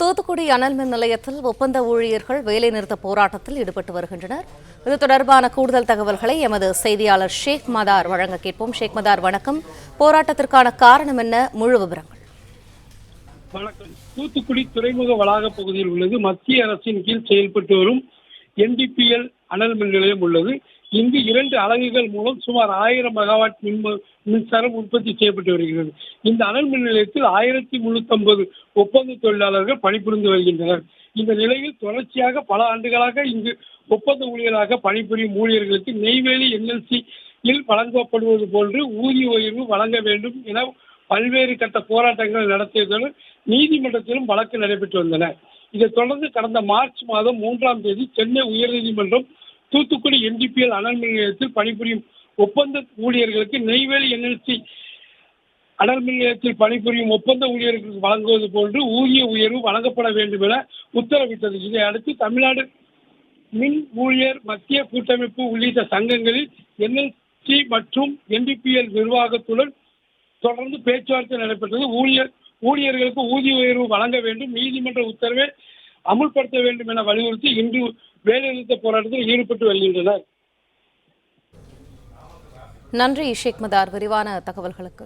தூத்துக்குடி அனல் மின் நிலையத்தில் ஒப்பந்த ஊழியர்கள் வேலைநிறுத்த போராட்டத்தில் ஈடுபட்டு வருகின்றனர். இது தொடர்பான கூடுதல் தகவல்களை எமது செய்தியாளர் ஷேக் மதார் வழங்க கேட்போம். ஷேக் மதார், வணக்கம். போராட்டத்திற்கான காரணம் என்ன? முழு விவரங்கள். வணக்கம். தூத்துக்குடி துறைமுக வளாக பகுதியில் உள்ளது மத்திய அரசின் கீழ் செயல்பட்டு வரும் NDPL அனல் மின் நிலையம் உள்ளது. இங்கு 2 அலகுகள் மூலம் சுமார் 1000 மெகாவாட் மின்சாரம் உற்பத்தி செய்யப்பட்டு வருகிறது. இந்த அனல் மின் நிலையத்தில் 1350 ஒப்பந்த தொழிலாளர்கள் பணிபுரிந்து வருகின்றனர். இந்த நிலையில் தொடர்ச்சியாக பல ஆண்டுகளாக இங்கு ஒப்பந்த ஊழியராக பணிபுரியும் ஊழியர்களுக்கு நெய்வேலி NLC-யில் வழங்கப்படுவது போன்று ஊதிய உயர்வு வழங்க வேண்டும் என பல்வேறு கட்ட போராட்டங்கள் நடத்தியதுடன் நீதிமன்றத்திலும் வழக்கு நடைபெற்று வந்தன. இதைத் தொடர்ந்து கடந்த மார்ச் மாதம் 3ஆம் தேதி சென்னை உயர்நீதிமன்றம் தூத்துக்குடி NDPL அனல் மின் நிலையத்தில் பணிபுரியும் ஒப்பந்த ஊழியர்களுக்கு நெய்வேலி NLC அனல் மின் நிலையத்தில் பணிபுரியும் ஒப்பந்த ஊழியர்களுக்கு வழங்குவது போன்று ஊதிய உயர்வு வழங்கப்பட வேண்டும் என உத்தரவிட்டது. இதை அடுத்து தமிழ்நாடு மின் ஊழியர் மத்திய கூட்டமைப்பு உள்ளிட்ட சங்கங்களில் NLC மற்றும் NDPL நிர்வாகத்துடன் தொடர்ந்து பேச்சுவார்த்தை நடைபெற்றது. ஊழியர்களுக்கு ஊதிய உயர்வு வழங்க வேண்டும், நீதிமன்ற உத்தரவை அமுல்படுத்த வேண்டும் என வலியுறுத்தி இன்று வேலைநிறுத்த போராட்டத்தில் ஈடுபட்டு வருகின்றனர். நன்றி ஷேக் மதார், விரிவான தகவல்களுக்கு.